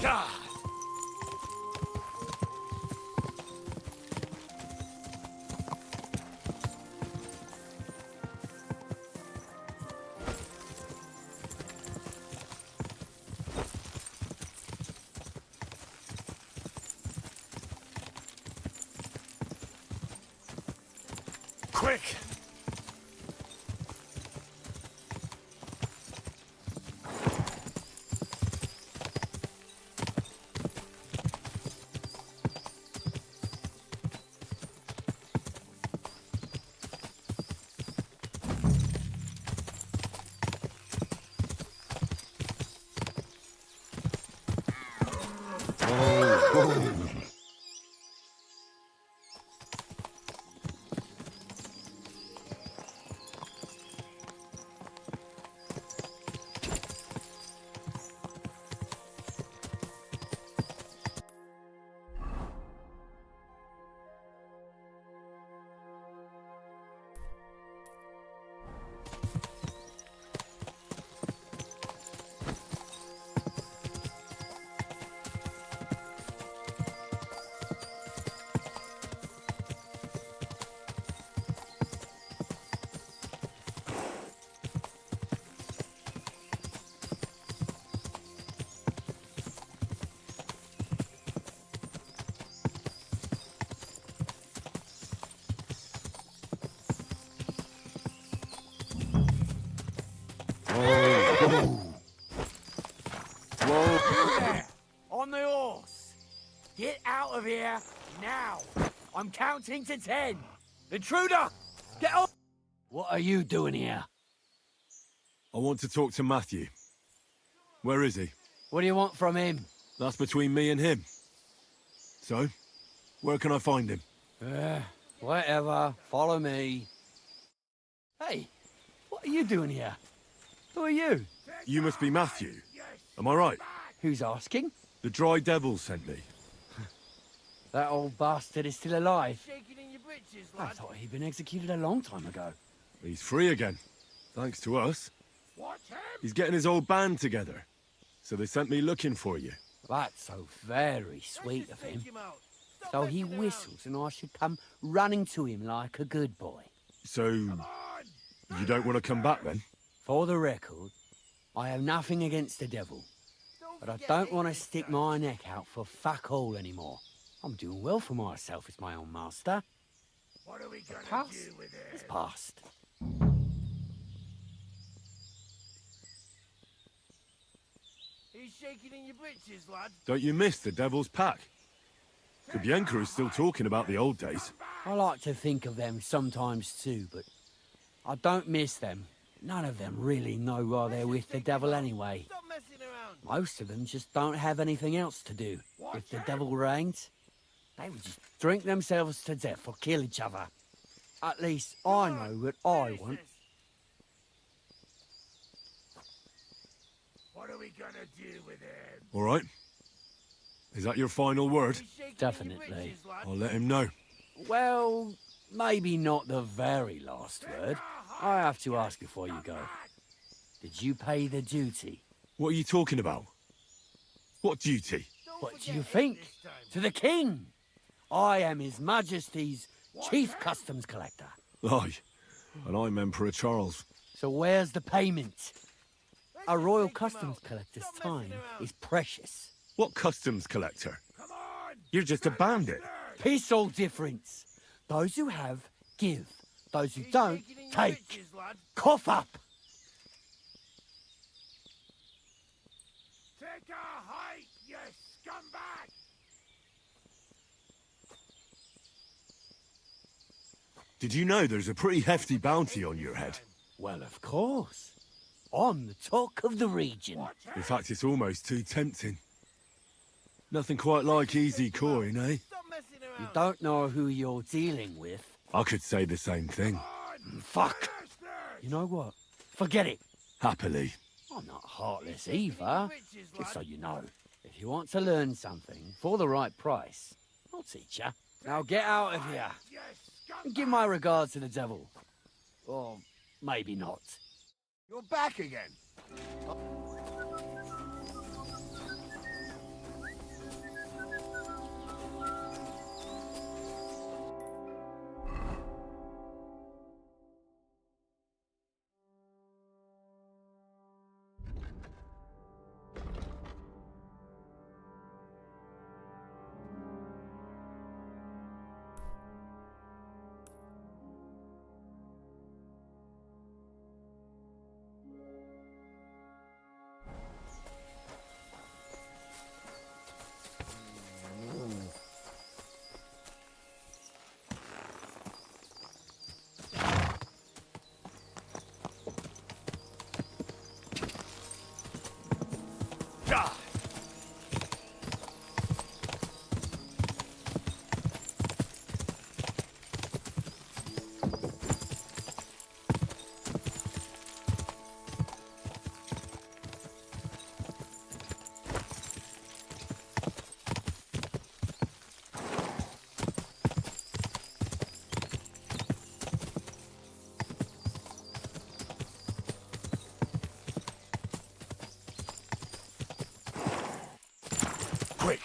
God! Quick! On the horse! Get out of here now! I'm counting to 10! Intruder! Get off! What are you doing here? I want to talk to Matthew. Where is he? What do you want from him? That's between me and him. So, where can I find him? Whatever. Follow me. Hey, what are you doing here? Who are you? You must be Matthew. Am I right? Who's asking? The Dry Devil sent me. That old bastard is still alive. I thought he'd been executed a long time ago. He's free again. Thanks to us. He's getting his old band together. So they sent me looking for you. That's so very sweet of him. So he whistles and I should come running to him like a good boy. So, you don't want to come back then? For the record, I have nothing against the devil. But I don't want to stick my neck out for fuck all anymore. I'm doing well for myself as my own master. What are we gonna Past do with is it? past. He's shaking in your britches, lad. Don't you miss the Devil's Pack? The Bianca is still talking about the old days. I like to think of them sometimes too, but I don't miss them. None of them really know why they're with the devil anyway. Stop messing around. Most of them just don't have anything else to do. If the devil reigned, they would just drink themselves to death or kill each other. At least I know what I want. What are we gonna do with him? All right? Is that your final word? He's shaking in your Definitely. britches, lad. I'll let him know. Well, maybe not the very last word. I have to ask before you go. Did you pay the duty? What are you talking about? What duty? Don't What do forget you it think? this time. To the king! I am His Majesty's Chief Customs Collector. Aye. And I'm Emperor Charles. So where's the payment? A royal Take him customs out. collector's Stop time messing around. is precious. What customs collector? Come on! You're just a bandit. Peace all difference. Those who have, give. Those who He's don't, shaking in your take. britches, lad. Cough up! Take a hike, you scumbag! Did you know there's a pretty hefty bounty on your head? Well, of course. I'm the talk of the region. In fact, it's almost too tempting. Nothing quite like easy coin, eh? Stop messing around. You don't know who you're dealing with. I could say the same thing. Fuck! You know what? Forget it. Happily. I'm not heartless either. Just so you know. If you want to learn something for the right price, I'll teach you. Now get out of here. And give my regards to the devil. Or maybe not. You're back again. Quick!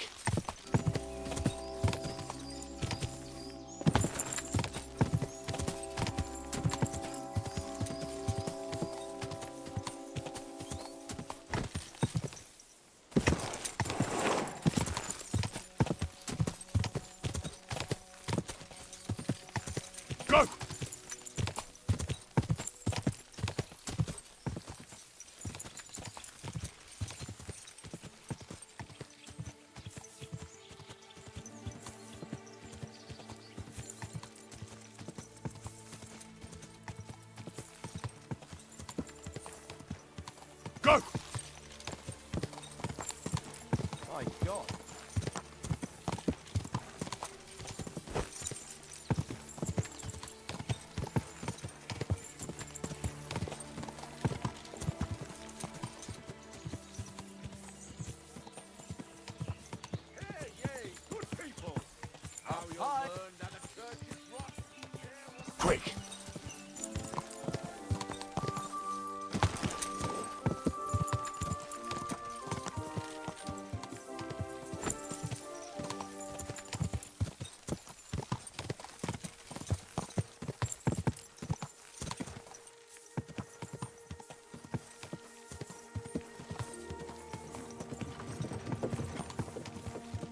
Go! Go! My God. Hey, yay, good people! How you'll learn that the church is rotten. Quick!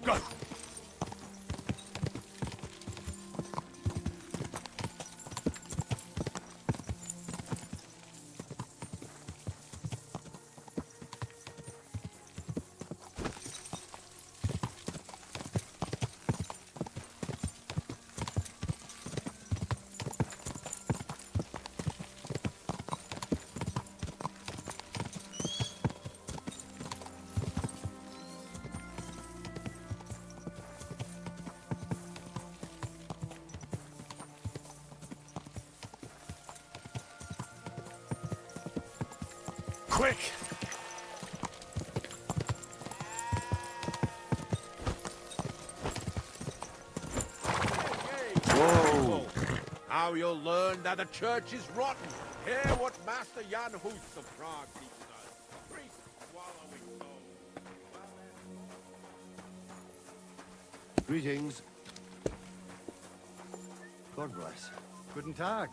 Go! Quick! Whoa! How you'll learn that the church is rotten. Hear what Master Jan Hus of Prague teaches us. Priest swallowing souls. Greetings. God bless. Guten Tag.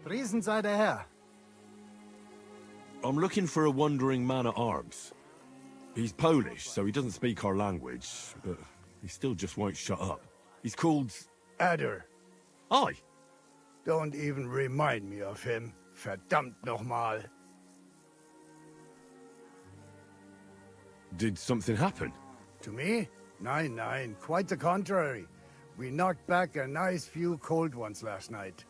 Priesen sei der Herr. I'm looking for a wandering man-at-arms. He's Polish, so he doesn't speak our language, but he still just won't shut up. He's called... Adder. Aye. Don't even remind me of him. Verdammt nochmal. Did something happen? To me? Nein, nein. Quite the contrary. We knocked back a nice few cold ones last night.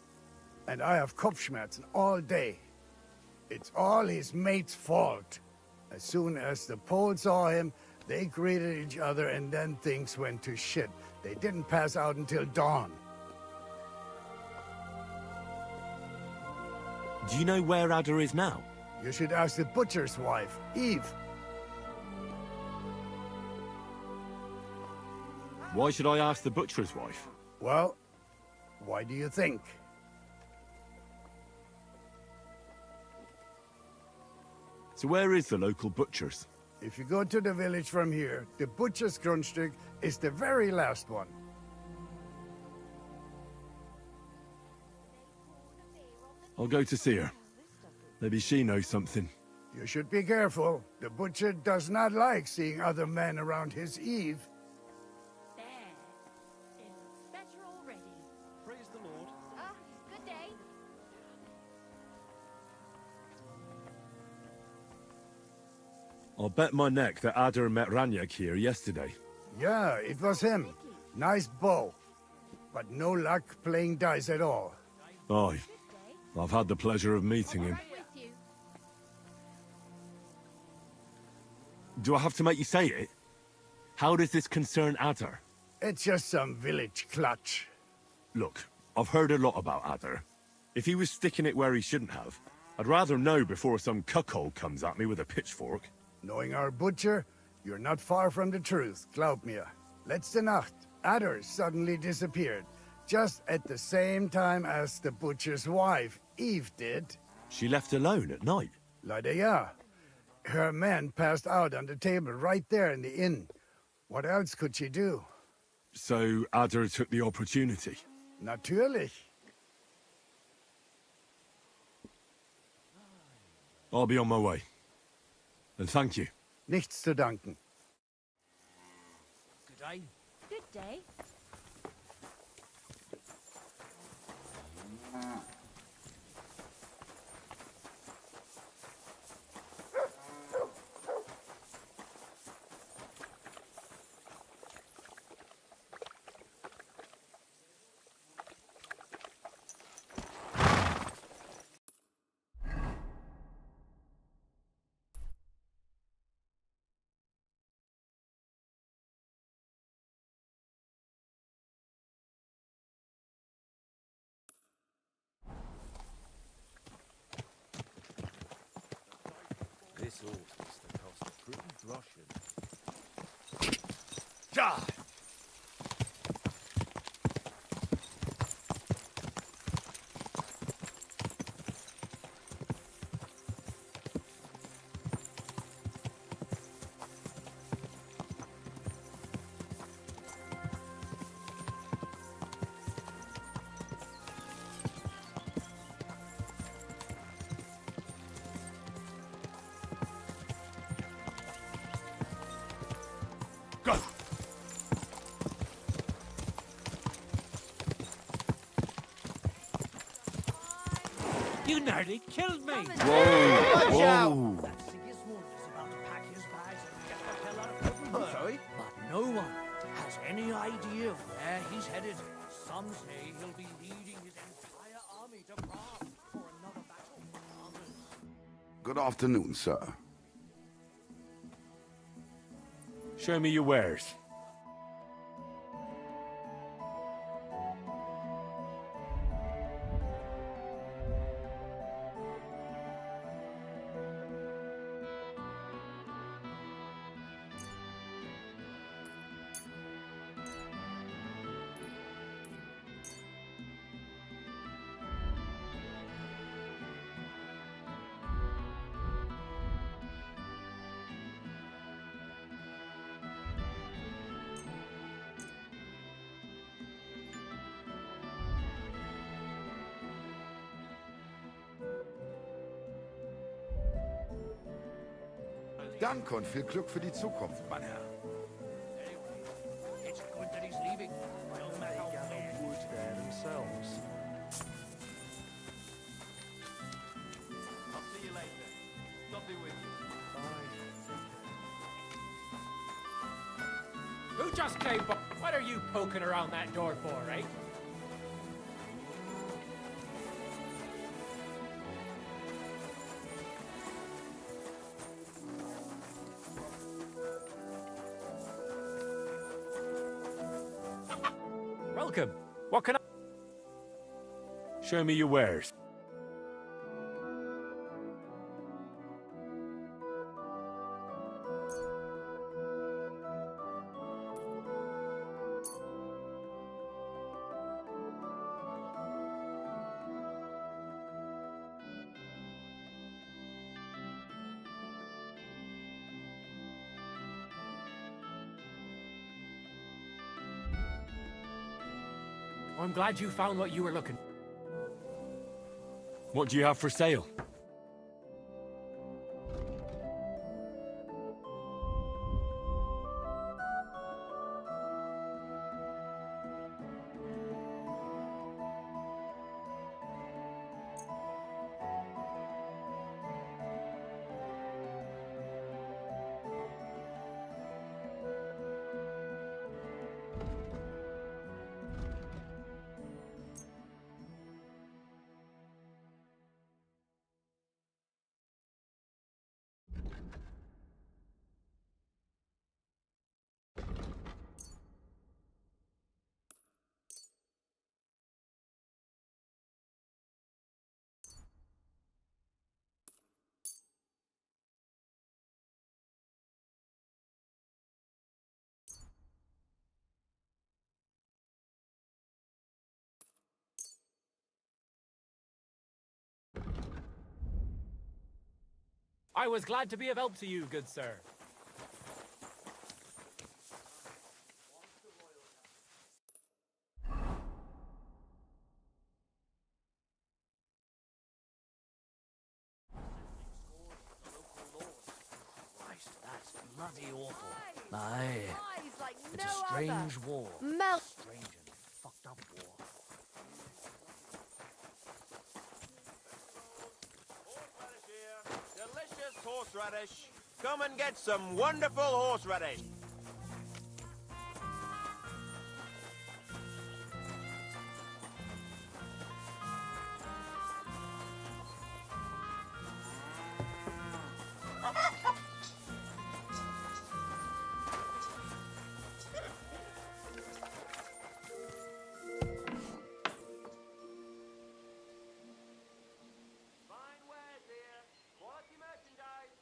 And I have Kopfschmerzen all day. It's all his mate's fault. As soon as the Poles saw him, they greeted each other and then things went to shit. They didn't pass out until dawn. Do you know where Adder is now? You should ask the butcher's wife, Eve. Why should I ask the butcher's wife? Well, why do you think? So where is the local butcher's? If you go to the village from here, the butcher's grundstück is the very last one. I'll go to see her. Maybe she knows something. You should be careful. The butcher does not like seeing other men around his Eve. There. It looks better already. Praise the Lord. Good day. I'll bet my neck that Adder met Ranyak here yesterday. Yeah, it was him. Nice bow. But no luck playing dice at all. Aye. I've had the pleasure of meeting him. With you. Do I have to make you say it? How does this concern Adder? It's just some village clutch. Look, I've heard a lot about Adder. If he was sticking it where he shouldn't have, I'd rather know before some cuckold comes at me with a pitchfork. Knowing our butcher, you're not far from the truth, glaub mir. Letzte Nacht, Adder suddenly disappeared, just at the same time as the butcher's wife, Eve, did. She left alone at night. Leider ja. Her man passed out on the table right there in the inn. What else could she do? So Adder took the opportunity. Natürlich. I'll be on my way. And thank you. Nichts zu danken. Good day. Good day. This horse must have cost a pretty groschen. Go! You nearly killed me. Whoa! That Sigismund is about to pack his bags and get the hell out of Britain. Sorry? But no one has any idea where he's headed. Some say he'll be leading his entire army to Prague for another battle. Good afternoon, sir. Show me your wares. Danke und viel Glück für die Zukunft, mein Herr. It's good that he's leaving. No matter where. Wood there themselves. I'll see you later. Lovely with you. Who just came by? What are you poking around that door for, right? Welcome. What can I... Show me your wares. I'm glad you found what you were looking. What do you have for sale? I was glad to be of help to you, good sir. Christ, that's bloody awful. Aye. Eyes like It's no a strange other. war. Melt. Strange and fucked up war. Horseradish here. Delicious horseradish. Come and get some wonderful horseradish. Fine wares here. Quality merchandise.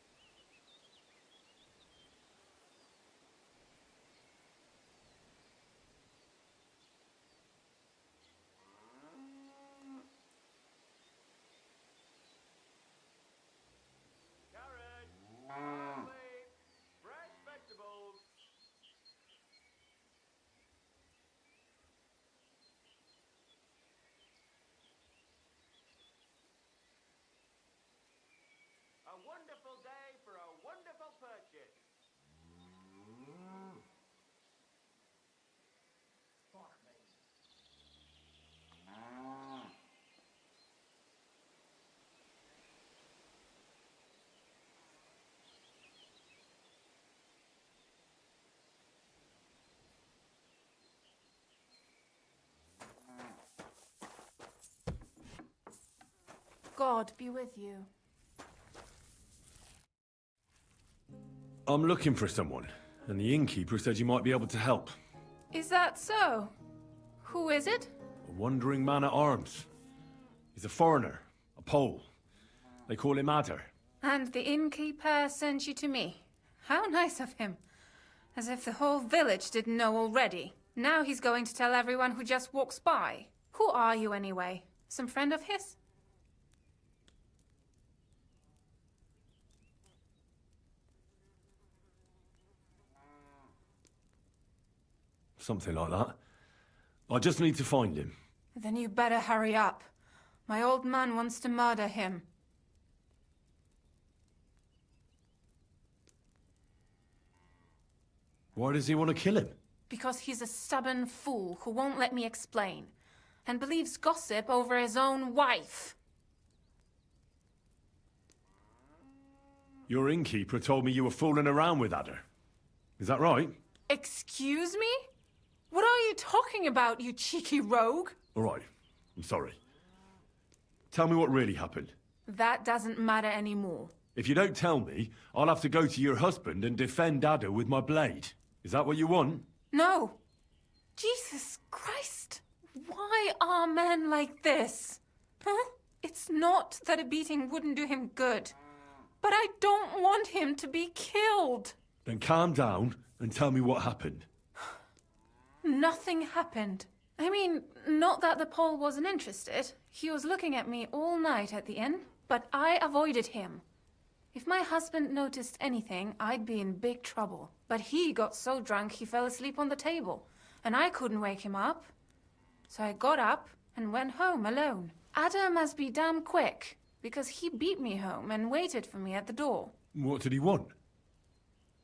Carrot, broccoli, fresh vegetables. A wonderful day for a wonderful purchase. Fuck me. God be with you. I'm looking for someone, and the innkeeper said you might be able to help. Is that so? Who is it? A wandering man at arms. He's a foreigner, a Pole. They call him Adder. And the innkeeper sent you to me. How nice of him. As if the whole village didn't know already. Now he's going to tell everyone who just walks by. Who are you anyway? Some friend of his? Something like that. I just need to find him. Then you better hurry up. My old man wants to murder him. Why does he want to kill him? Because he's a stubborn fool who won't let me explain. And believes gossip over his own wife. Your innkeeper told me you were fooling around with Adder. Is that right? Excuse me? What are you talking about, you cheeky rogue? All right. I'm sorry. Tell me what really happened. That doesn't matter anymore. If you don't tell me, I'll have to go to your husband and defend Adder with my blade. Is that what you want? No. Jesus Christ. Why are men like this? Huh? It's not that a beating wouldn't do him good. But I don't want him to be killed. Then calm down and tell me what happened. Nothing happened. I mean, not that the Pole wasn't interested. He was looking at me all night at the inn, but I avoided him. If my husband noticed anything, I'd be in big trouble. But he got so drunk he fell asleep on the table, and I couldn't wake him up. So I got up and went home alone. Ada must be damn quick, because he beat me home and waited for me at the door. What did he want?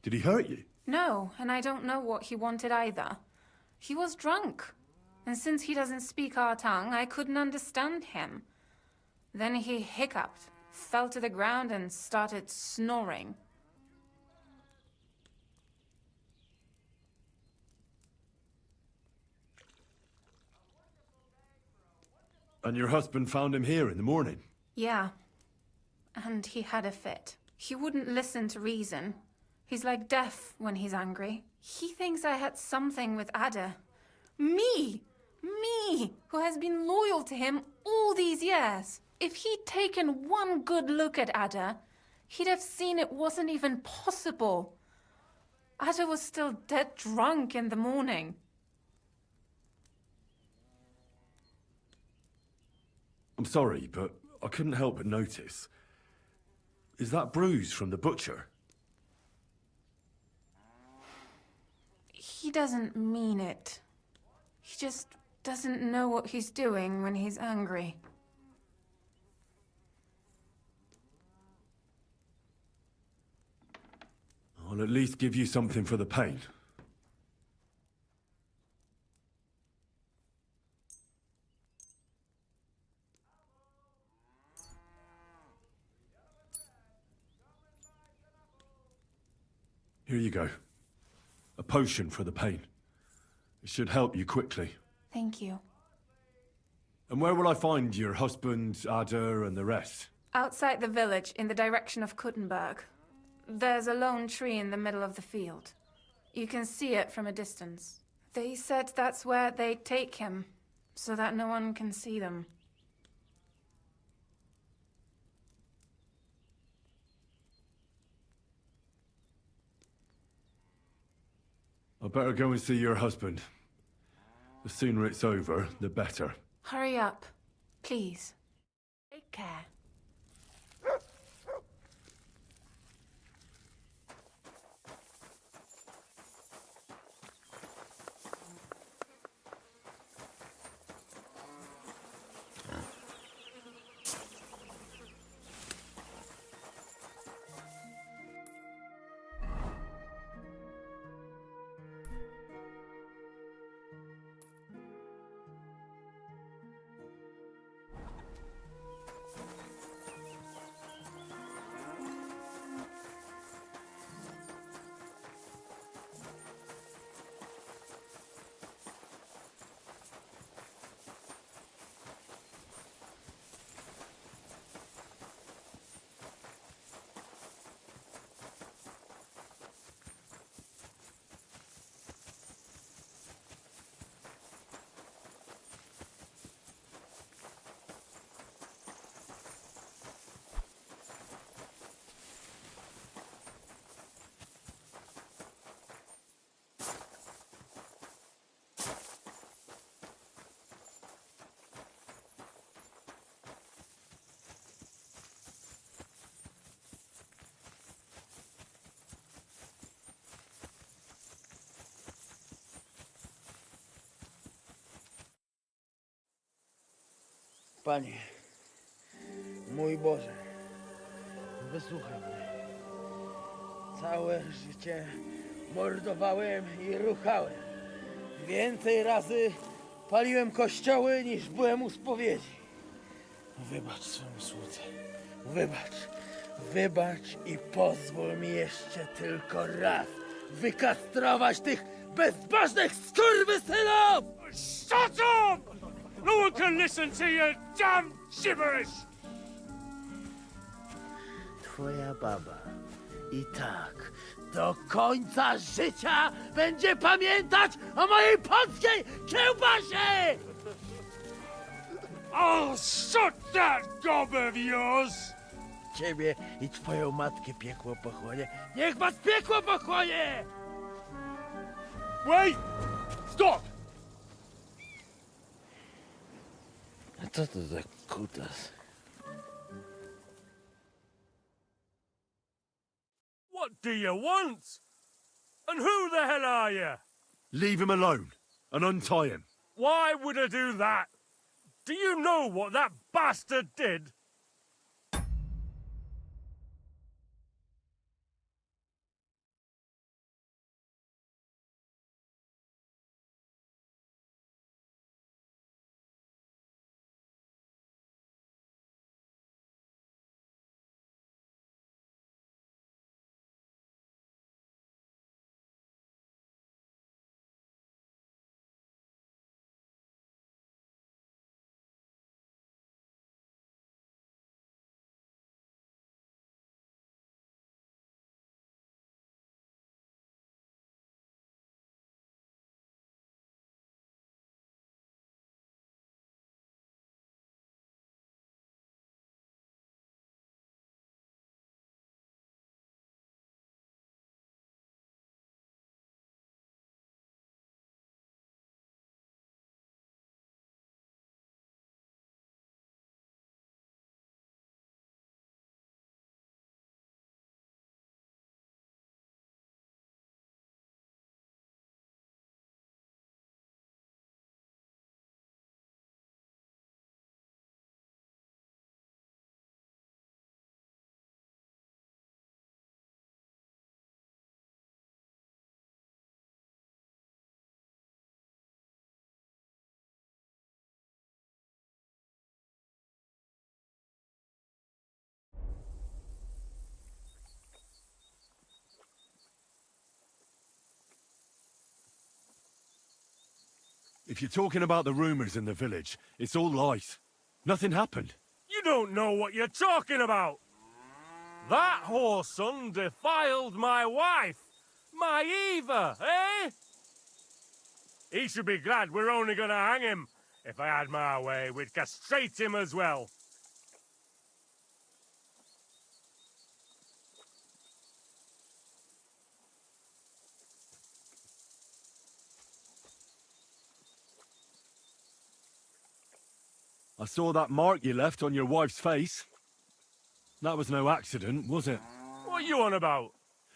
Did he hurt you? No, and I don't know what he wanted either. He was drunk, and since he doesn't speak our tongue, I couldn't understand him. Then he hiccuped, fell to the ground, and started snoring. And your husband found him here in the morning? Yeah, and he had a fit. He wouldn't listen to reason. He's like deaf when he's angry. He thinks I had something with Ada. Me! Me, who has been loyal to him all these years. If he'd taken one good look at Ada, he'd have seen it wasn't even possible. Ada was still dead drunk in the morning. I'm sorry, but I couldn't help but notice. Is that bruise from the butcher? He doesn't mean it. He just doesn't know what he's doing when he's angry. I'll at least give you something for the pain. Here you go. A potion for the pain. It should help you quickly. Thank you. And where will I find your husband, Ada, and the rest? Outside the village, in the direction of Kuttenberg. There's a lone tree in the middle of the field. You can see it from a distance. They said that's where they'd take him, so that no one can see them. I better go and see your husband. The sooner it's over, the better. Hurry up, please. Take care. Panie, mój Boże, wysłuchaj mnie. Całe życie mordowałem i ruchałem. Więcej razy paliłem kościoły, niż byłem u spowiedzi. Wybacz swemu słudze. Wybacz i pozwól mi jeszcze tylko raz wykastrować tych bezbożnych skurwysynów! Shut up! No one can listen to your damn gibberish! Twoja baba i tak do końca życia będzie pamiętać o mojej polskiej kiełbasie! I'll shut that gob of yours! Ciebie i twoją matkę piekło pochłonie. Niech was piekło pochłonie! Wait! Stop! A co to za kutas? What do you want? And who the hell are you? Leave him alone and untie him. Why would I do that? Do you know what that bastard did? If you're talking about the rumors in the village, it's all lies. Nothing happened. You don't know what you're talking about. That whoreson defiled my wife, my Eva, eh? He should be glad we're only gonna hang him. If I had my way, we'd castrate him as well. I saw that mark you left on your wife's face. That was no accident, was it? What are you on about?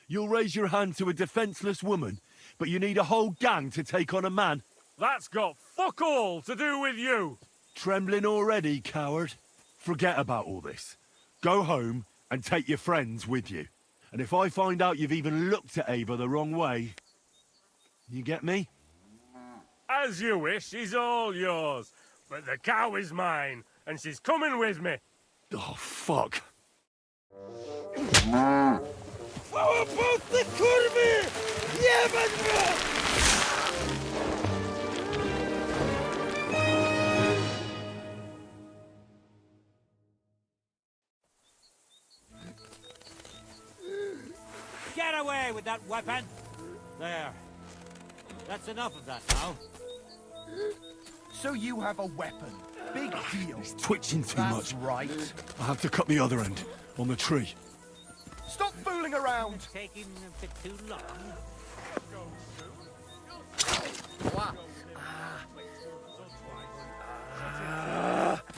You'll raise your hand to a defenseless woman, but you need a whole gang to take on a man. That's got fuck all to do with you. Trembling already, coward? Forget about all this. Go home and take your friends with you. And if I find out you've even looked at Ava the wrong way... You get me? As you wish, she's all yours. But the cow is mine, and she's coming with me. Oh, fuck. Get away with that weapon! There. That's enough of that now. So you have a weapon. Big deal. He's twitching too That's much. right. I have to cut the other end, on the tree. Stop fooling around. It's taking a bit too long.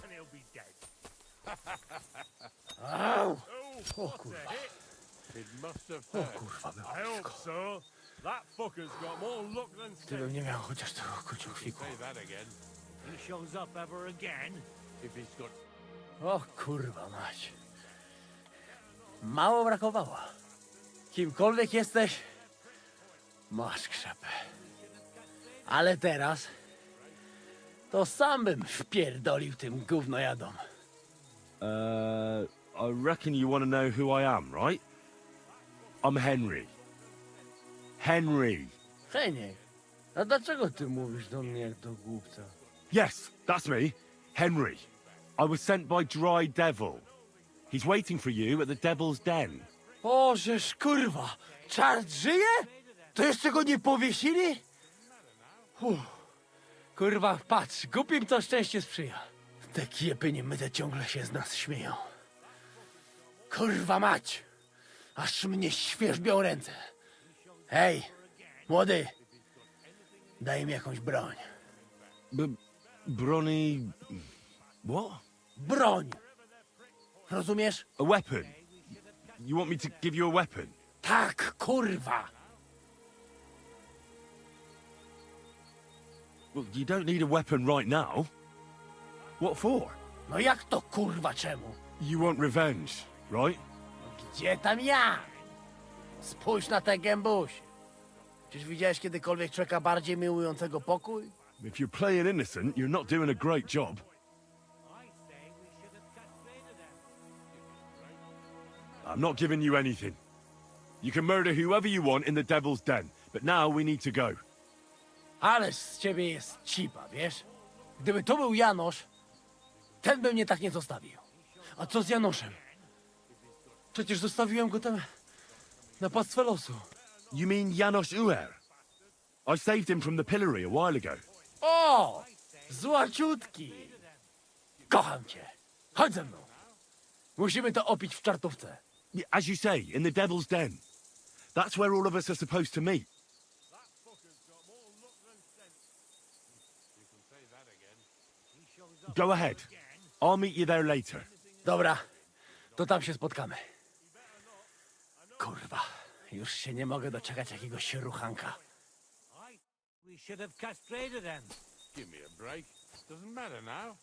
And he'll be dead. Ow. Oh, what a hit. It must have hurt. I hope so. That fucker's got more luck than Gdybym sense. nie miał chociaż tego kruciofiku. Say that again. He shows up ever again. If he's got... O kurwa mać. Mało brakowało. Kimkolwiek jesteś, masz krzepę. Ale teraz to sam bym wpierdolił tym gównojadom. I reckon you want to know who I am, right? I'm Henry. Henry. Heniek, a dlaczego ty mówisz do mnie jak do głupca? Yes, that's me. Henry. I was sent by Dry Devil. He's waiting for you at the Devil's Den. Bożeż kurwa, czart żyje? To jeszcze go nie powiesili? Kurwa, patrz, głupim to szczęście sprzyja. Te kiepy niemyte ciągle się z nas śmieją. Kurwa mać, aż mnie świerzbią ręce. Hej, młody, daj mi jakąś broń. Bronny... What? Broń! Rozumiesz? A weapon? You want me to give you a weapon? Tak, kurwa! Well, you don't need a weapon right now. What for? No jak to kurwa czemu? You want revenge, right? Gdzie tam ja? Spójrz na te gębusie. Czyż widziałeś kiedykolwiek człowieka bardziej miłującego pokój? If you're playing innocent, you're not doing a great job. I'm not giving you anything. You can murder whoever you want in the Devil's Den, but now we need to go. Ależ z ciebie jest cipa, wiesz? Gdyby to był Janosz, ten by mnie tak nie zostawił. A co z Janoszem? Przecież zostawiłem go tam na pastwę losu. You mean Janos Uer? I saved him from the pillory a while ago. O! Złaciutki! Kocham cię. Chodź ze mną. Musimy to opić w czartówce. As you say, in the Devil's Den. That's where all of us are supposed to meet. Go ahead. I'll meet you there later. Dobra, to tam się spotkamy. Kurwa, już się nie mogę doczekać jakiegoś ruchanka. We should have castrated them. Give me a break. Doesn't matter now.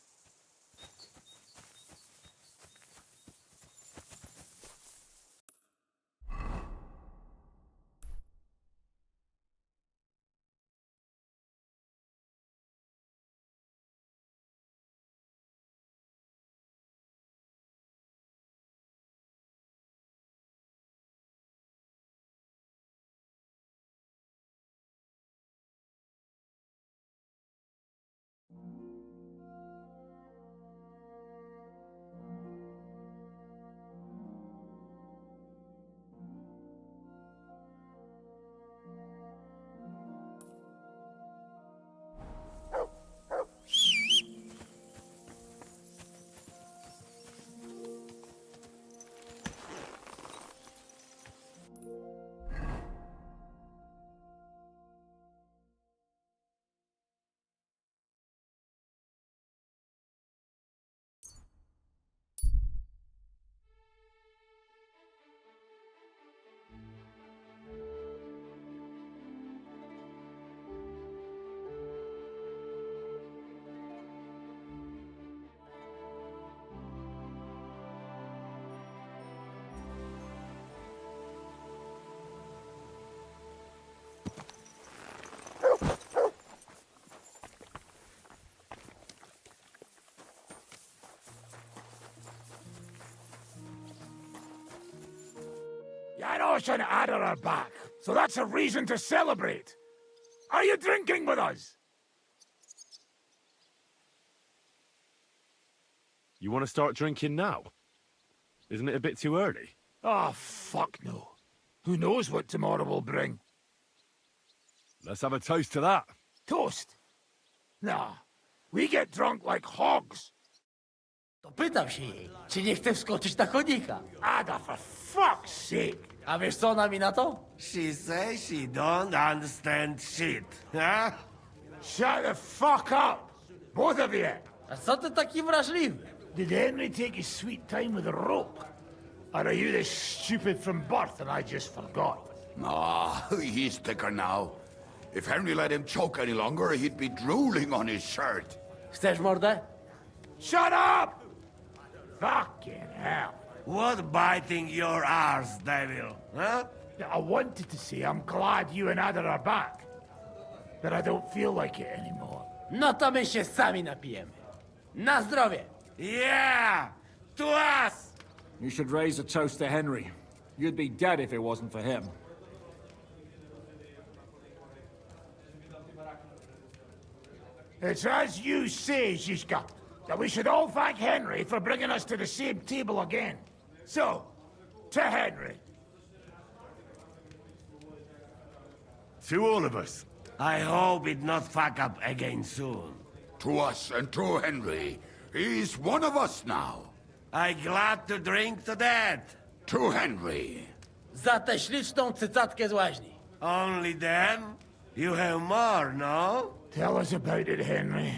Janos and Ada are back, so that's a reason to celebrate. Are you drinking with us? You want to start drinking now? Isn't it a bit too early? Oh, fuck no. Who knows what tomorrow will bring? Let's have a toast to that. Toast? Nah, we get drunk like hogs. To pytam się jej, czy nie chce wskoczyć na konika. Ada, for fuck's sake. A wiesz co ona mi na to? She says she don't understand shit, huh? Shut the fuck up, both of you. A co ty taki wrażliwy? Did Henry take his sweet time with a rope? Or are you this stupid from birth and I just forgot? Ah, he's thicker now. If Henry let him choke any longer, he'd be drooling on his shirt. Chcesz mordę? Shut up! Fucking hell. What biting your arse, devil, huh? I wanted to say I'm glad you and Ada are back. But I don't feel like it anymore. No to my się sami napijemy. Na zdrowie! Yeah! To us! You should raise a toast to Henry. You'd be dead if it wasn't for him. It's as you say, Zizka, that we should all thank Henry for bringing us to the same table again. So, to Henry. To all of us. I hope it not fuck up again soon. To us and to Henry. He's one of us now. I glad to drink to that. To Henry. Za tę śliczną cycatkę z łaźni. Only then? You have more, no? Tell us about it, Henry.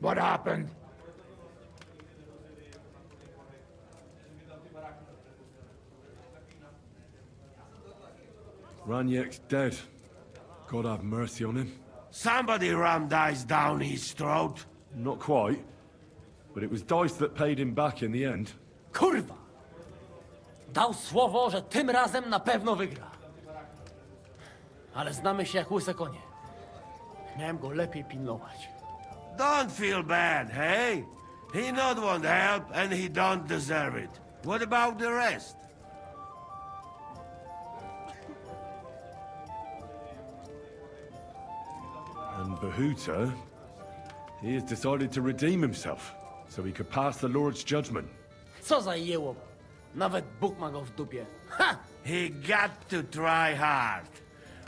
What happened? Raniek's dead. God have mercy on him. Somebody rammed dice down his throat. Not quite. But it was dice that paid him back in the end. Kurwa! Dał słowo, że tym razem na pewno wygra. Ale znamy się jak łyse konie. Miałem go lepiej pilnować. Don't feel bad, hey? He not want help and he don't deserve it. What about the rest? And Bahuta, he has decided to redeem himself, so he could pass the Lord's judgment. Co za jełop. Nawet Bóg ma go w dupie. Ha! He got to try hard.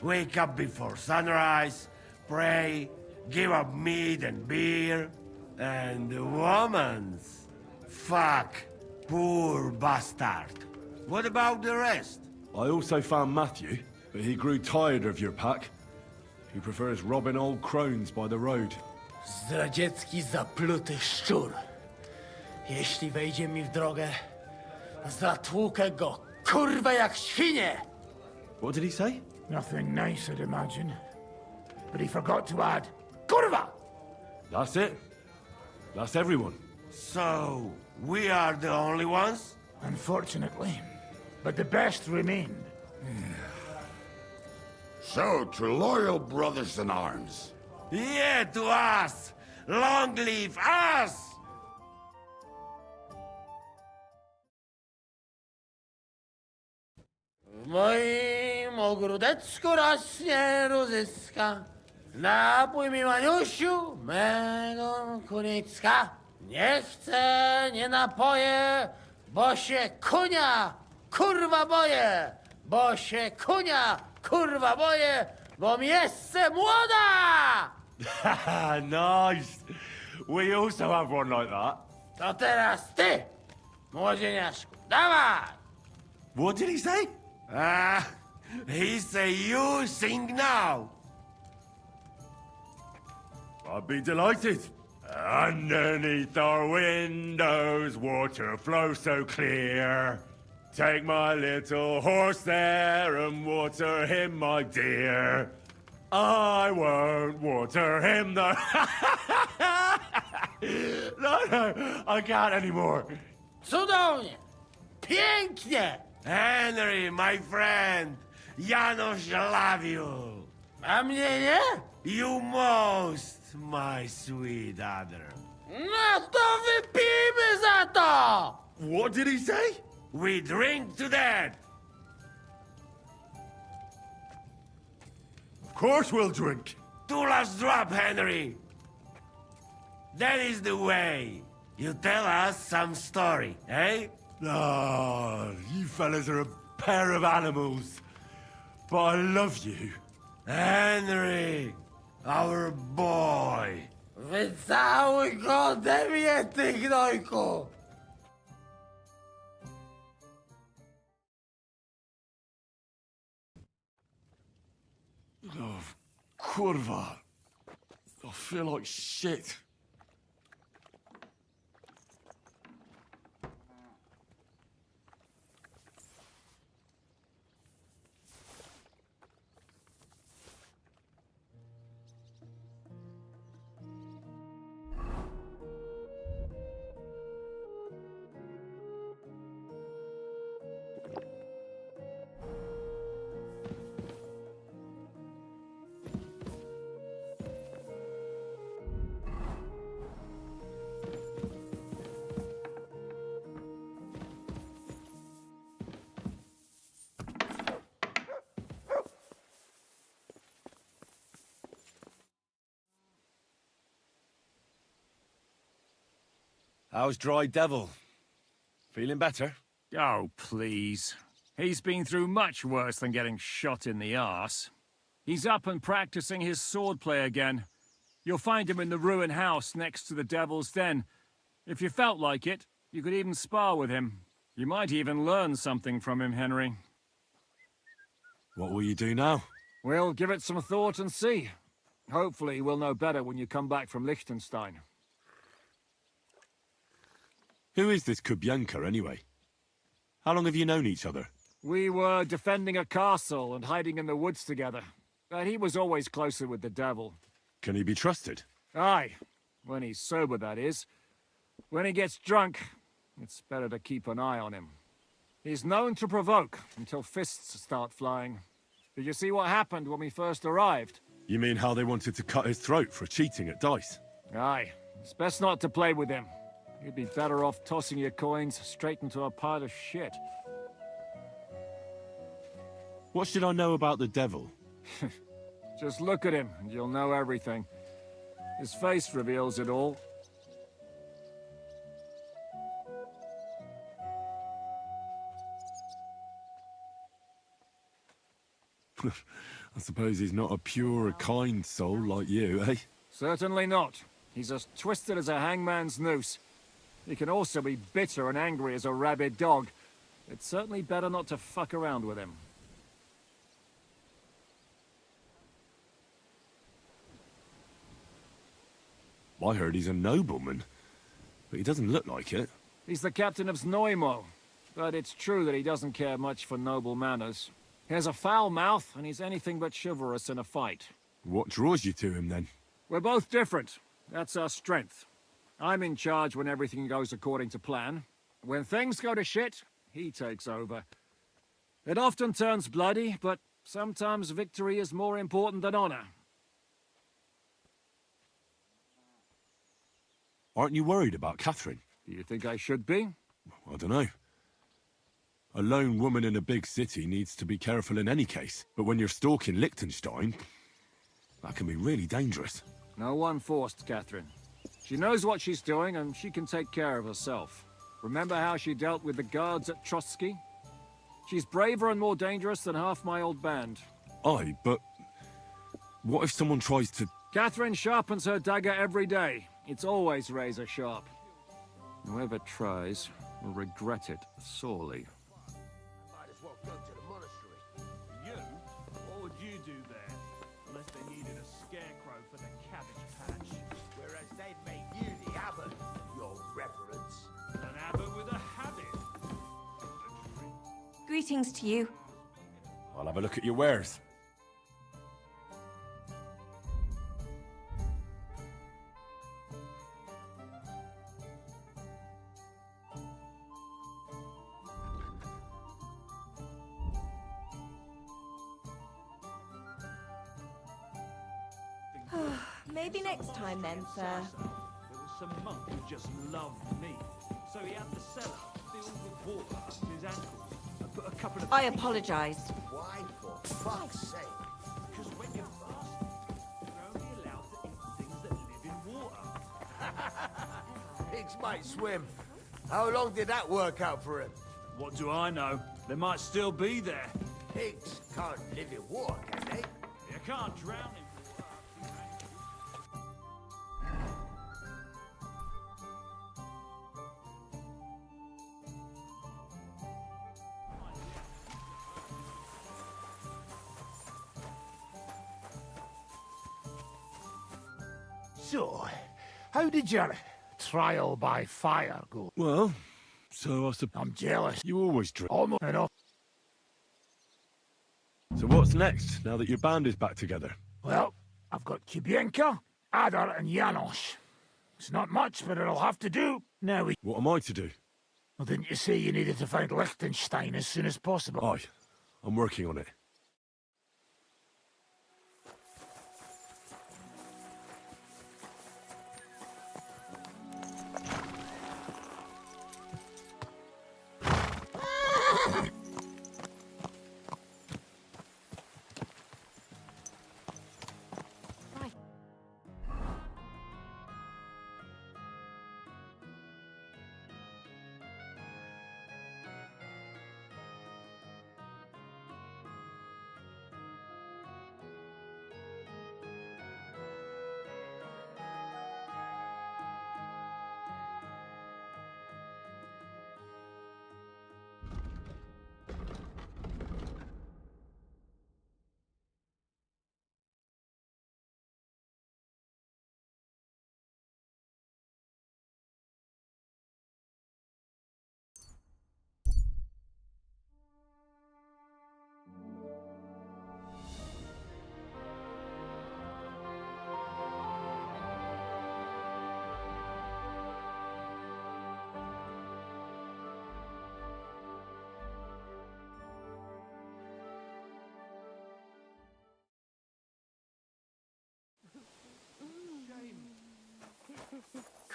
Wake up before sunrise, pray, give up meat and beer, and the woman's. Fuck, poor bastard. What about the rest? I also found Matthew, but he grew tired of your pack. He prefers robbing old crones by the road. Zdradziecki, zapluty szczur. Jeśli wejdzie mi w drogę, zatłukę go, kurwa, jak świnie! What did he say? Nothing nice, I'd imagine. But he forgot to add, Kurva! That's it. That's everyone. So, we are the only ones? Unfortunately. But the best remained. So, to loyal brothers in arms. Yeah, to us! Long live us! W moim ogródeczku rośnie różyska. Napój mi, Maniusiu, mego kunicka. Nie chcę, nie napoję, bo się kunia, kurwa boję. Bo się kunia, kurwa boję, bo miejsce młoda! Nice. We also have one like that. To teraz ty, młodzieniaszku, dawaj! What did he say? He say you sing now. I'd be delighted. Underneath our windows, water flows so clear. Take my little horse there and water him, my dear. I won't water him, though. No, I can't anymore. Cudownie! Pięknie! Henry, my friend, Janusz love you. A mnie nie? You most, my sweet other. No to wypijmy za to! What did he say? We drink to that. Of course we'll drink. Two last drop, Henry. That is the way. You tell us some story, eh? Ah, you fellas are a pair of animals. But I love you. Henry, our boy. Wycałuj go ode mnie, ty gnojku. Oh, kurwa. I feel like shit. How's Dry Devil? Feeling better? Oh, please. He's been through much worse than getting shot in the arse. He's up and practicing his swordplay again. You'll find him in the ruin house next to the Devil's Den. If you felt like it, you could even spar with him. You might even learn something from him, Henry. What will you do now? We'll give it some thought and see. Hopefully we'll know better when you come back from Liechtenstein. Who is this Kubyanka, anyway? How long have you known each other? We were defending a castle and hiding in the woods together. But he was always closer with the devil. Can he be trusted? Aye. When he's sober, that is. When he gets drunk, it's better to keep an eye on him. He's known to provoke until fists start flying. Did you see what happened when we first arrived? You mean how they wanted to cut his throat for cheating at dice? Aye. It's best not to play with him. You'd be better off tossing your coins straight into a pile of shit. What should I know about the devil? Just look at him, and you'll know everything. His face reveals it all. I suppose he's not a pure, kind soul like you, eh? Certainly not. He's as twisted as a hangman's noose. He can also be bitter and angry as a rabid dog. It's certainly better not to fuck around with him. I heard he's a nobleman, but he doesn't look like it. He's the captain of Znojmo, but it's true that he doesn't care much for noble manners. He has a foul mouth, and he's anything but chivalrous in a fight. What draws you to him, then? We're both different. That's our strength. I'm in charge when everything goes according to plan. When things go to shit, he takes over. It often turns bloody, but sometimes victory is more important than honor. Aren't you worried about Catherine? Do you think I should be? I don't know. A lone woman in a big city needs to be careful in any case. But when you're stalking Liechtenstein, that can be really dangerous. No one forced Catherine. She knows what she's doing, and she can take care of herself. Remember how she dealt with the guards at Trotsky? She's braver and more dangerous than half my old band. Aye, but what if someone tries to... Catherine sharpens her dagger every day. It's always razor sharp. Whoever tries will regret it sorely. Might as well go to the monastery. You? What would you do there? Unless they needed a scarecrow for the cabbage patch. Whereas they'd make you the abbot, your reverence. An abbot with a habit. Greetings to you. I'll have a look at your wares. Maybe next time then, sir. There was some monk who just loved me. So he had the cellar filled with water up to his ankles and put a couple of... I apologise. Why, for fuck's sake? Because when you're fasting, you're only allowed to eat things that live in water. Pigs might swim. How long did that work out for him? What do I know? They might still be there. Pigs can't live in water, can they? You can't drown in water. So, how did your trial by fire go? Well, so I suppose... I'm jealous. You always drink. Almost enough. So what's next, now that your band is back together? Well, I've got Kubienka, Adar, and Janos. It's not much, but it'll have to do. Now we... What am I to do? Well, didn't you say you needed to find Liechtenstein as soon as possible? Aye, I'm working on it.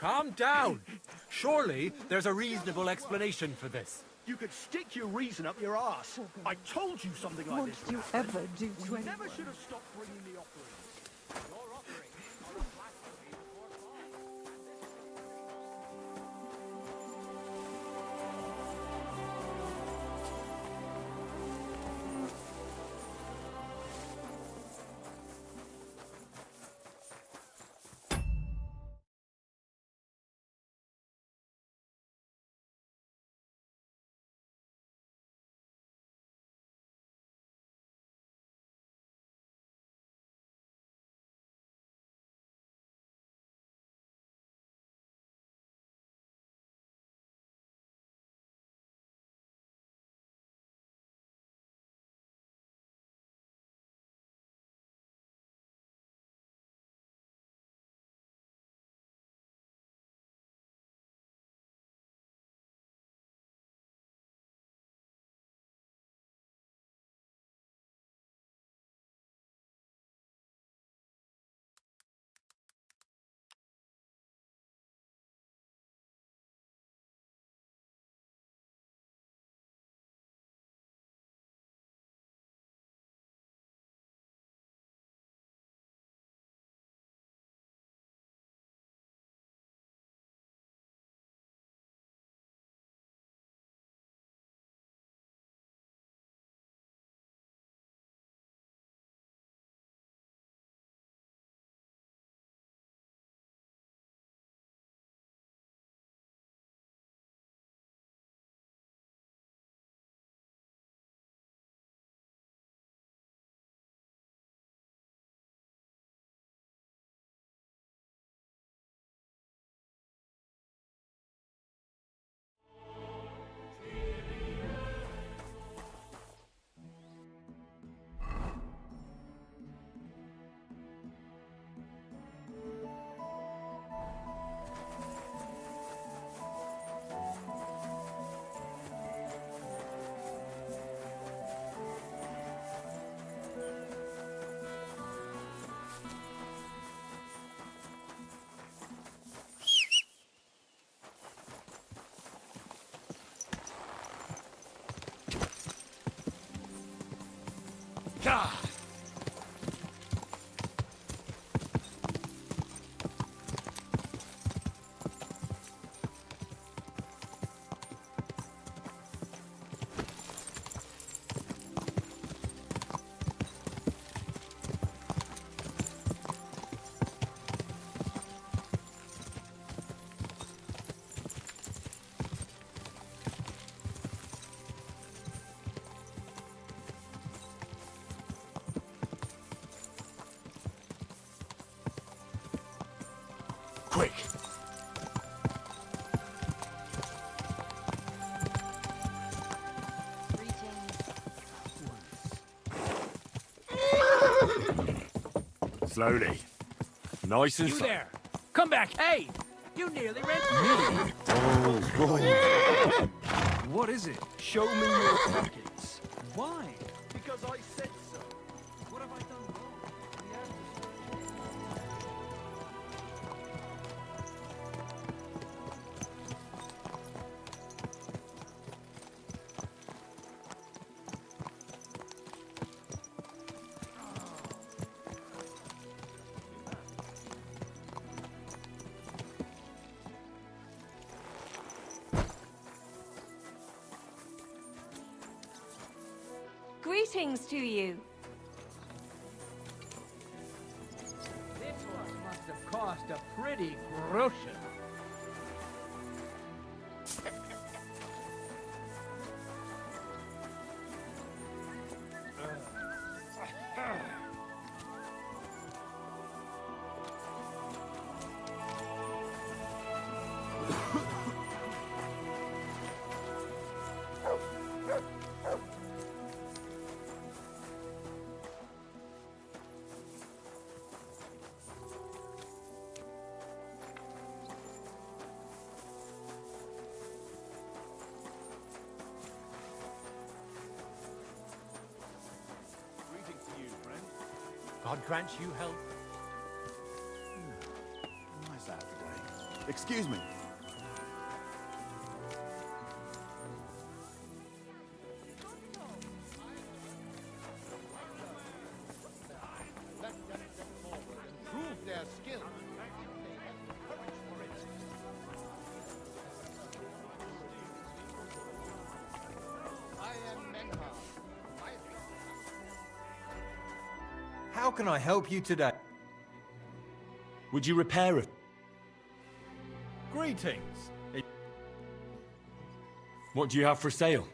Calm down. Surely there's a reasonable explanation for this. You could stick your reason up your ass. I told you something like this. What did you ever do to You anyone? never should have stopped bringing the offerings. Your offerings are a blasphemy before God. Quick! Slowly. Nice and You slow. there! Come back! Hey! You nearly ran Me? Oh, What is it? Show me your pockets. Why? Because I said so. What have I done wrong? Greetings to you. This one must have cost a pretty groschen. God grant you health. Nice out today. Excuse me. Prove their skill. I am Menha. How can I help you today? Would you repair it? Greetings. What do you have for sale?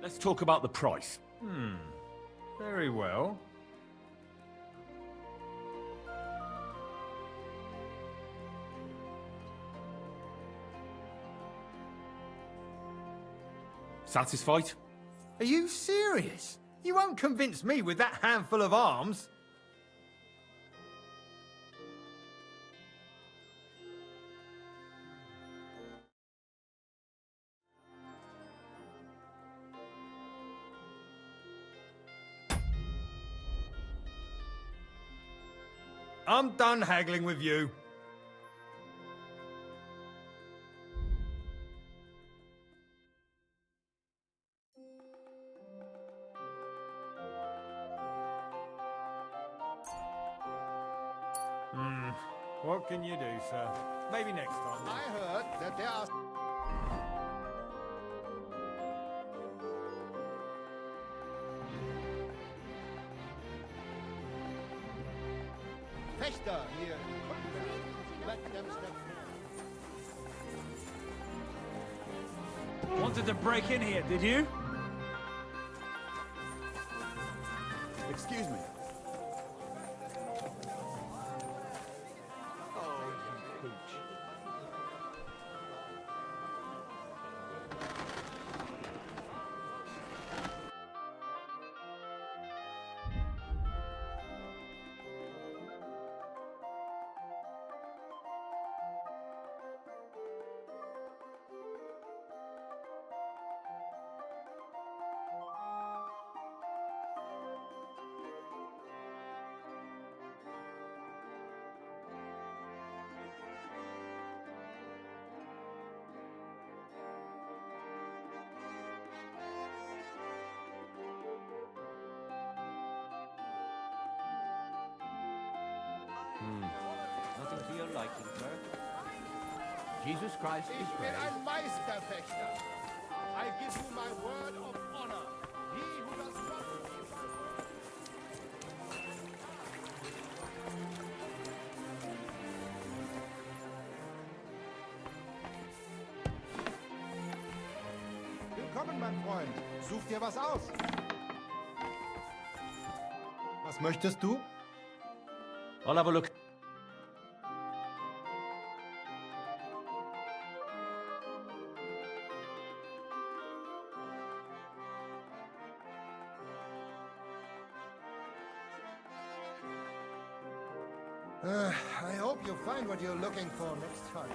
Let's talk about the price. Very well. Satisfied? Are you serious? You won't convince me with that handful of arms. I'm done haggling with you. What can you do, sir? Maybe next time. I heard that there are... Fechter here. Let them step forward. Wanted to break in here, did you? Excuse me. Nothing to your liking, sir. Jesus Christ is Ich bin praised. ein Meisterfechter. I give you my word of honor. He who does not... Willkommen, mein Freund. Such dir was aus. Was möchtest du? I'll have a look. I hope you find what you're looking for next time.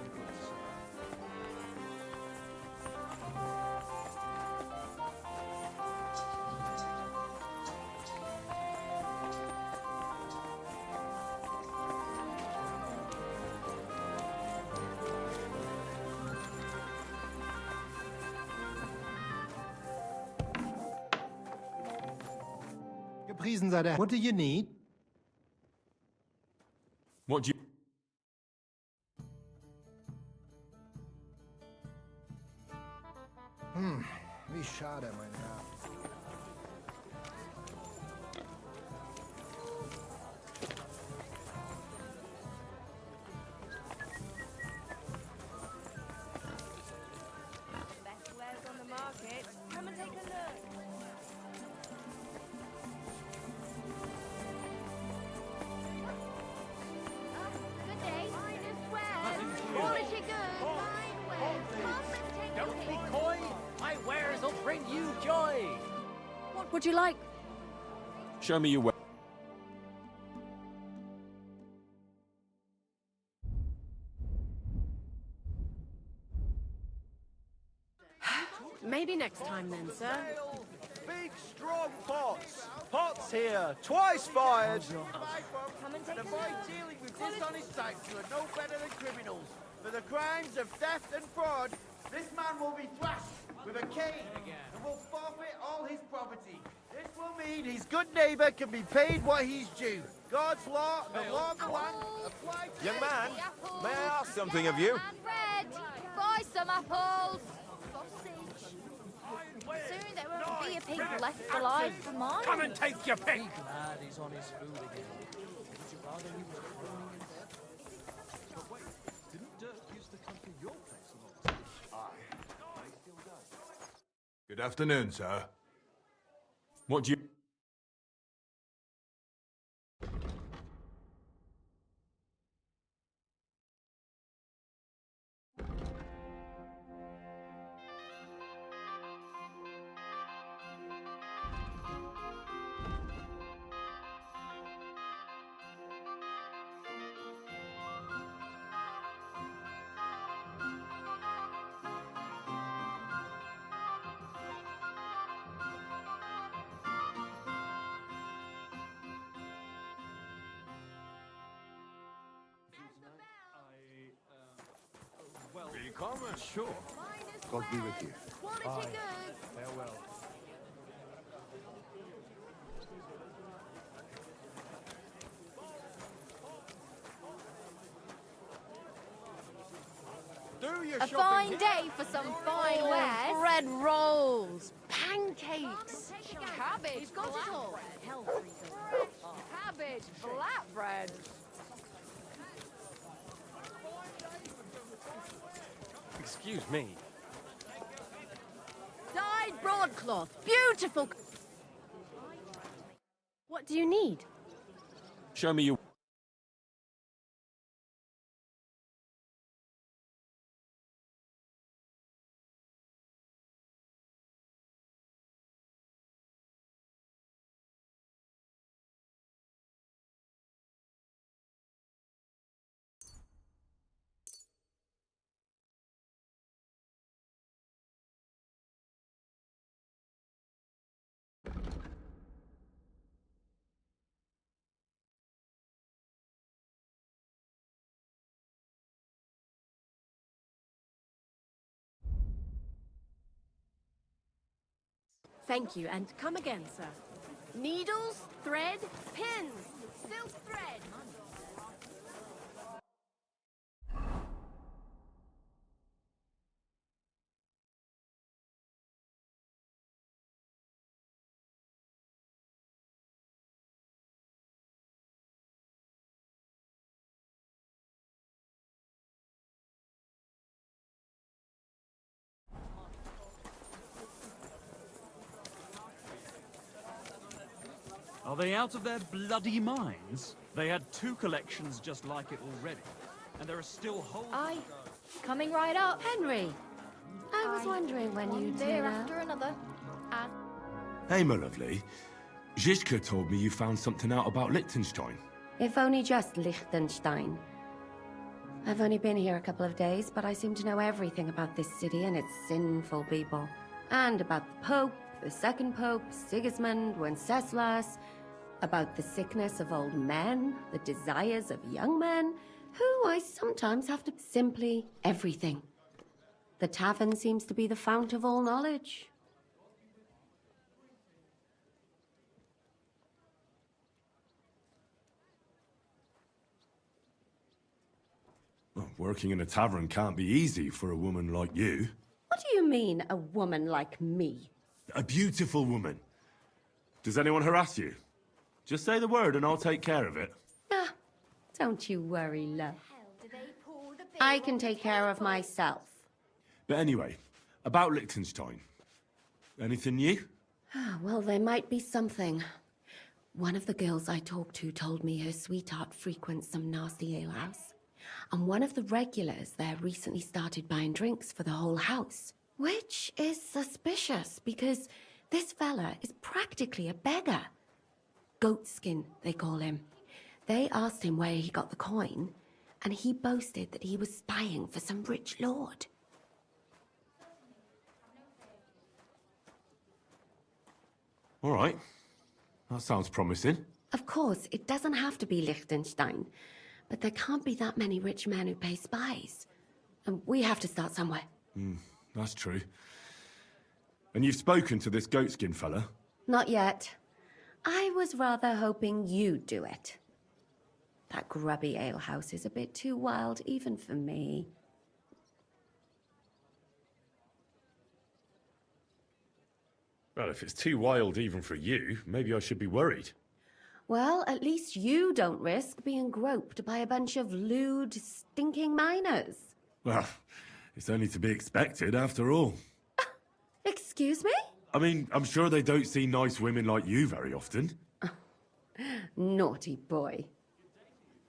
Gepriesen sei der. What do you need? What do you... Wie schade, mein Herr. Best wares on the market. Come and take a look. Good day. Finest wares. Quality goods. Fine wares. Come and take a Don't look. be coy. My wares will bring you joy. What would you like? Show me your way. Maybe next time then, sir. Big, strong pots. Pots here, twice fired. Come and take And a avoid look. dealing with dishonest types who are no better than criminals. For the crimes of theft and fraud, this man will be thrashed with a cane and will forfeit all his property. This will mean his good neighbour can be paid what he's due. God's law and the law of the land apply to Young man, may I ask something of you? And bread. Buy some apples. Sausage. Soon there won't be a pig left alive for mine. Come and take your pick! Glad he's on his food again. Would you rather he was crying? But wait, didn't Dirk used to come to your place a lot? Aye. He still does. Good afternoon, sir. What do you... Willkommen, sure. God be with you. Quality goods. Farewell. A fine day for some fine wares. Bread rolls, pancakes, cabbage, got it all. Cabbage, flatbread. Excuse me. Dyed broadcloth, beautiful. What do you need? Show me your... Thank you, and come again, sir. Needles, thread, pins, silk thread. Are they out of their bloody minds? They had 2 collections just like it already, and there are still holes. Aye, coming right up. Henry, I was wondering when you'd there turn up. after another. And Hey, my lovely. Zizka told me you found something out about Liechtenstein. If only just Liechtenstein. I've only been here a couple of days, but I seem to know everything about this city and its sinful people. And about the Pope, the second Pope, Sigismund, Wenceslas, about the sickness of old men, the desires of young men, who I sometimes have to simply everything. The tavern seems to be the fount of all knowledge. Well, working in a tavern can't be easy for a woman like you. What do you mean, a woman like me? A beautiful woman. Does anyone harass you? Just say the word and I'll take care of it. Ah, don't you worry, love. I can take care of myself. But anyway, about Liechtenstein. Anything new? Ah, well, there might be something. One of the girls I talked to told me her sweetheart frequents some nasty alehouse. And one of the regulars there recently started buying drinks for the whole house. Which is suspicious, because this fella is practically a beggar. Goatskin, they call him. They asked him where he got the coin, and he boasted that he was spying for some rich lord. All right. That sounds promising. Of course, it doesn't have to be Liechtenstein, but there can't be that many rich men who pay spies. And we have to start somewhere. That's true. And you've spoken to this goatskin fella? Not yet. I was rather hoping you'd do it. That grubby alehouse is a bit too wild, even for me. Well, if it's too wild even for you, maybe I should be worried. Well, at least you don't risk being groped by a bunch of lewd, stinking miners. Well, it's only to be expected after all. Excuse me? I mean, I'm sure they don't see nice women like you very often. Naughty boy.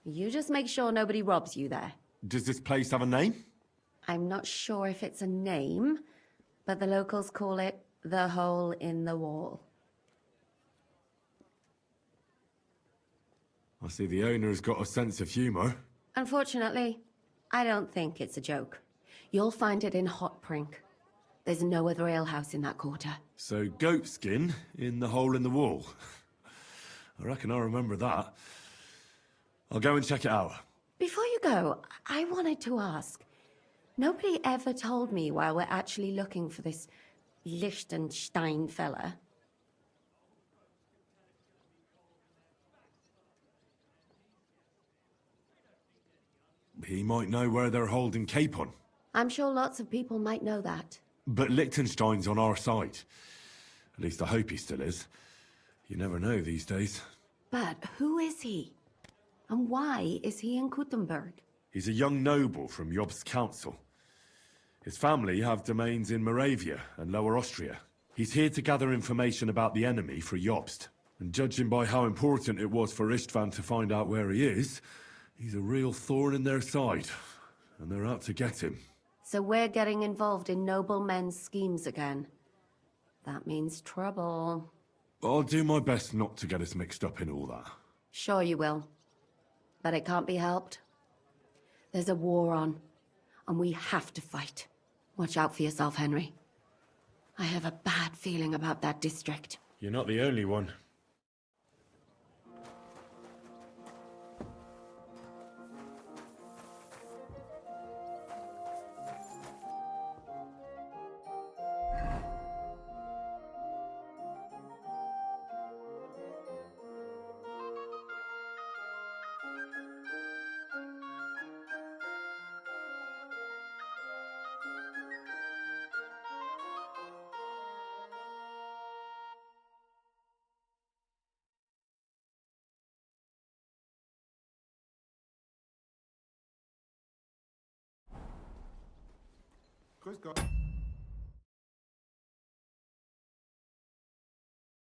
You just make sure nobody robs you there. Does this place have a name? I'm not sure if it's a name, but the locals call it the hole in the wall. I see the owner's got a sense of humour. Unfortunately, I don't think it's a joke. You'll find it in Hot Prink. There's no other alehouse in that quarter. So goat skin in the hole in the wall. I reckon I remember that. I'll go and check it out. Before you go, I wanted to ask. Nobody ever told me why we're actually looking for this Liechtenstein fella. He might know where they're holding Capon. I'm sure lots of people might know that. But Liechtenstein's on our side. At least I hope he still is. You never know these days. But who is he? And why is he in Kuttenberg? He's a young noble from Jobst's council. His family have domains in Moravia and Lower Austria. He's here to gather information about the enemy for Jobst. And judging by how important it was for Istvan to find out where he is, he's a real thorn in their side. And they're out to get him. So we're getting involved in noblemen's schemes again. That means trouble. I'll do my best not to get us mixed up in all that. Sure you will. But it can't be helped. There's a war on, and we have to fight. Watch out for yourself, Henry. I have a bad feeling about that district. You're not the only one. Grüß Gott.